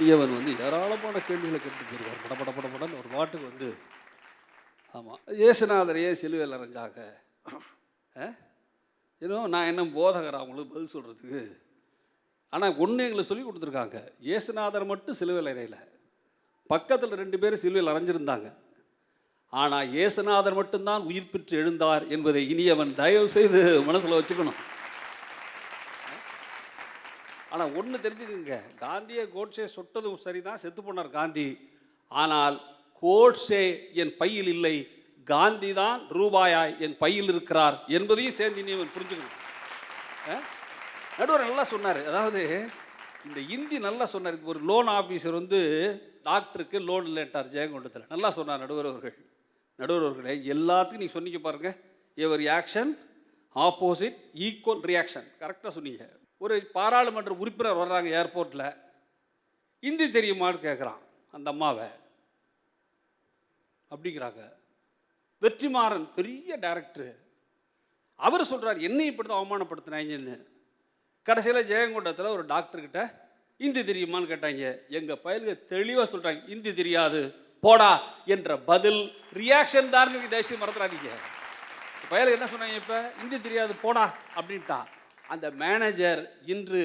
இனியவன் வந்து ஏராளமான கேள்விகளை கேட்டு போயிருக்கார். படப்படன்னு ஒரு பாட்டுக்கு வந்து ஆமாம் இயேசுநாதரையே சிலுவையில் அரைஞ்சாங்க. இன்னும் நான் என்ன போதகர் அவங்களுக்கு பதில் சொல்கிறதுக்கு. ஆனால் ஒன்று எங்களுக்கு சொல்லி கொடுத்துருக்காங்க, இயேசுநாதர் மட்டும் சிலுவையில் அறையல, பக்கத்தில் 2 பேரும் சிலுவையில் அரைஞ்சிருந்தாங்க. ஆனால் இயேசுநாதர் மட்டும்தான் உயிர் பெற்று எழுந்தார் என்பதை இனியவன் தயவு செய்து மனசில் வச்சுக்கணும். ஆனால் ஒன்று தெரிஞ்சுக்குங்க, காந்தியை கோட்ஸே சொட்டதும் சரிதான், செத்து போனார் காந்தி. ஆனால் கோட்ஸே என் பையில் இல்லை, காந்தி தான் ரூபாயாய் என் பையில் இருக்கிறார் என்பதையும் சேர்ந்து இனியவன் புரிஞ்சுக்கணும். நடுவர் நல்லா சொன்னார், அதாவது இந்த இந்தி நல்லா சொன்னார். ஒரு லோன் ஆஃபீஸர் வந்து டாக்டருக்கு லோன் இல்லைட்டார் ஜெயங்கொண்டத்தில். நல்லா சொன்னார் நடுவர் அவர்களே, எல்லாத்துக்கும் நீங்கள் சொன்னீங்க பாருங்கள், எவர் ஆக்ஷன் ஆப்போசிட் ஈக்குவல் ரியாக்ஷன், கரெக்டாக சொன்னீங்க. ஒரு பாராளுமன்ற உறுப்பினர் வர்றாங்க ஏர்போர்ட்டில், இந்தி தெரியுமான்னு கேட்குறான் அந்த அம்மாவை. அப்படிங்கிறாங்க. வெற்றிமாறன் பெரிய டைரக்டரு, அவர் சொல்கிறார் என்னை இப்படி தான் அவமானப்படுத்தினாங்கன்னு. கடைசியில் ஜெயங்கொண்டத்தில் ஒரு டாக்டர்கிட்ட இந்தி தெரியுமான்னு கேட்டாங்க. எங்கள் பயலுக்கு தெளிவாக சொல்கிறாங்க இந்தி தெரியாது போடா என்ற பதில் ரியாக்ஷன் தான். தேசியம் மறந்துடாதீங்க. பயலுக்கு என்ன சொன்னாங்க, இப்போ இந்தி தெரியாது போடா அப்படின்ட்டான். அந்த மேனேஜர் இன்று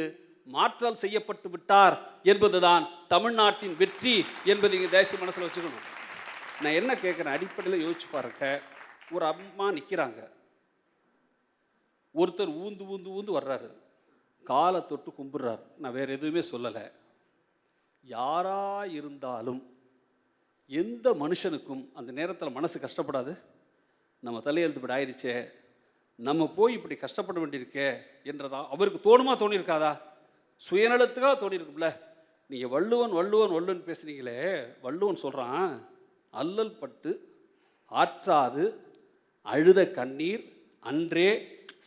மாற்றல் செய்யப்பட்டு விட்டார் என்பதுதான் தமிழ்நாட்டின் வெற்றி என்பதை நீங்கள் தேசிய மனசில் வச்சுக்கணும். நான் என்ன கேட்குறேன், அடிப்படையில் யோசிச்சு பாருங்க. ஒரு அம்மா நிற்கிறாங்க, ஒருத்தர் ஊந்து ஊந்து ஊந்து வர்றாரு, காலை தொட்டு கும்பிட்றார். நான் வேறு எதுவுமே சொல்லலை. யாராக இருந்தாலும் எந்த மனுஷனுக்கும் அந்த நேரத்தில் மனசு கஷ்டப்படாது. நம்ம தலையெழுத்து இப்படி ஆயிடுச்சே, நம்ம போய் இப்படி கஷ்டப்பட வேண்டியிருக்கே என்றதா அவருக்கு தோணியிருக்காதா? சுயநலத்துக்காக தோணியிருக்கும்ல. நீங்கள் வள்ளுவன் பேசுனீங்களே, வள்ளுவன் சொல்கிறான், அல்லல் பட்டு ஆற்றாது அழுத கண்ணீர் அன்றே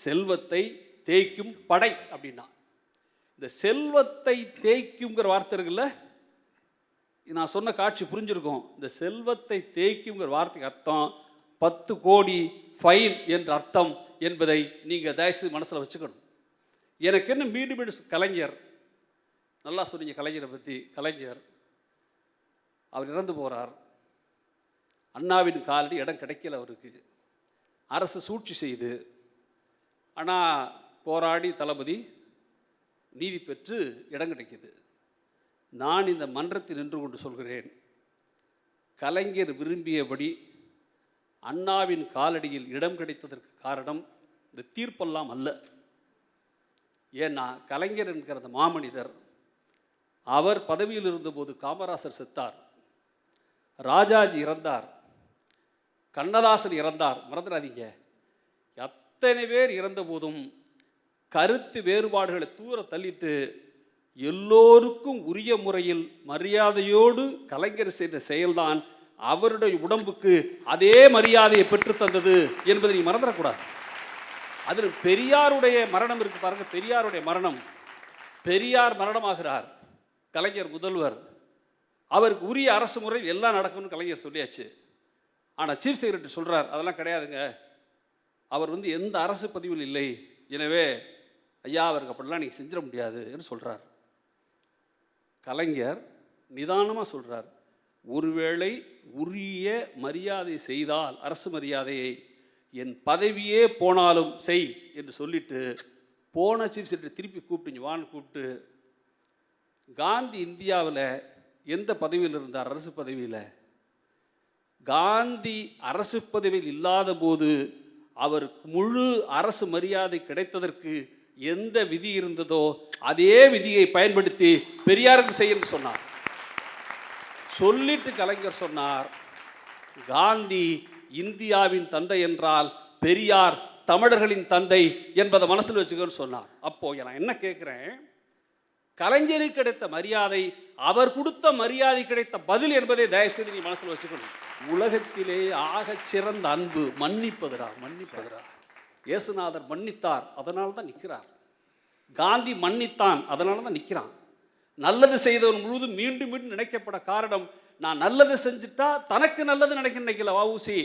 செல்வத்தை தேய்க்கும் படை அப்படின்னா. இந்த செல்வத்தை தேய்க்குங்கிற வார்த்தை இருக்குல்ல, நான் சொன்ன காட்சி புரிஞ்சிருக்கும். இந்த செல்வத்தை தேய்க்குங்கிற வார்த்தைக்கு அர்த்தம் 10 கோடி ஃபைன் என்ற அர்த்தம் என்பதை நீங்கள் தயவுசெய்து மனசில் வச்சுக்கணும். எனக்கு என்ன மீண்டும் கலைஞர், நல்லா சொன்னீங்க கலைஞரை பற்றி. கலைஞர் அவர் இறந்து போகிறார். அண்ணாவின் காலடி இடம் கிடைக்கல அவருக்கு, அரசு சூழ்ச்சி செய்து. ஆனால் போராடி தளபதி நீதி பெற்று இடம் கிடைக்கிது. நான் இந்த மன்றத்தில் நின்று கொண்டு சொல்கிறேன், கலைஞர் விரும்பியபடி அண்ணாவின் காலடியில் இடம் கிடைத்ததற்கு காரணம் இந்த தீர்ப்பெல்லாம் அல்ல. ஏன்னா கலைஞர் என்கிற அந்த மாமனிதர், அவர் பதவியில் இருந்தபோது காமராசர் செத்தார், ராஜாஜி இறந்தார், கண்ணதாசன் இறந்தார். மறந்துடாதீங்க, எத்தனை பேர் இறந்த போதும் கருத்து வேறுபாடுகளை தூர தள்ளிட்டு எல்லோருக்கும் உரிய முறையில் மரியாதையோடு கலைஞர் செய்த செயல்தான் அவருடைய உடம்புக்கு அதே மரியாதையை பெற்றுத்தந்தது என்பதை நீ மறந்துடக்கூடாது. அதில் பெரியாருடைய மரணம் இருக்கு பாருங்க. பெரியாருடைய மரணம், பெரியார் மரணமாகிறார், கலைஞர் முதல்வர், அவருக்கு உரிய அரசு முறையில் எல்லாம் நடக்கும்னு கலைஞர் சொல்லியாச்சு. ஆனால் சீஃப் செக்ரட்டரி சொல்கிறார் அதெல்லாம் கிடையாதுங்க, அவர் வந்து எந்த அரசு பதிவில் இல்லை, எனவே ஐயா அவருக்கு அப்படிலாம் நீங்கள் செஞ்சிட முடியாது என்று சொல்கிறார். கலைஞர் நிதானமாக சொல்கிறார், ஒருவேளை உரிய மரியாதை செய்தால் அரசு மரியாதையை என் பதவியே போனாலும் செய் என்று சொல்லிட்டு போன சீஃப் செக்ரட்டரி திருப்பி கூப்பிட்டு வான்னு கூப்பிட்டு, காந்தி இந்தியாவில் எந்த பதவியில் இருந்தார்? அரசு பதவியில். காந்தி அரசு பதவியில் இல்லாத போது அவருக்கு முழு அரசு மரியாதை கிடைத்ததற்கு எந்த விதி இருந்ததோ அதே விதியை பயன்படுத்தி பெரியாருக்கு செய்யணும்னு சொன்னார். சொல்லிட்டு கலைஞர் சொன்னார், காந்தி இந்தியாவின் தந்தை என்றால் பெரியார் தமிழர்களின் தந்தை என்பதை மனசில் வச்சுக்கன்னு சொன்னார். அப்போ நான் என்ன கேட்குறேன், கலைஞருக்கு கிடைத்த மரியாதை, அவர் கொடுத்த மரியாதை கிடைத்த பதில் என்பதை தயவுசெய்து நீ மனசில் வச்சுக்கணும். உலகத்திலே ஆகச் சிறந்த அன்பு மன்னிப்பதுரா. இயேசுநாதர் மன்னித்தார், அதனால தான் நிற்கிறார். காந்தி மன்னித்தான், அதனால தான் நிற்கிறான். நல்லது செய்தவன் முழுவதும் மீண்டும் மீண்டும் நினைக்கப்பட காரணம், நான் நல்லது செஞ்சுட்டா தனக்கு நல்லது நினைக்கல வஉசி,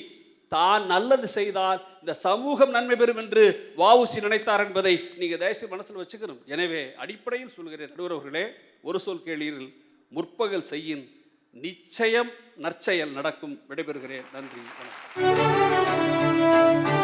தான் நல்லது செய்தால் இந்த சமூகம் நன்மை பெறும் என்று வஉசி நினைத்தார் என்பதை நீங்கள் தயவுசெய்து மனசில் வச்சுக்கணும். எனவே அடிப்படையில் சொல்கிறேன் நடுவர் அவர்களே, ஒரு சொல் கேளீர்கள், முற்பகல் செய்யின் நிச்சயம் நற்செயல் நடக்கும். விடைபெறுகிறேன். நன்றி, வணக்கம்.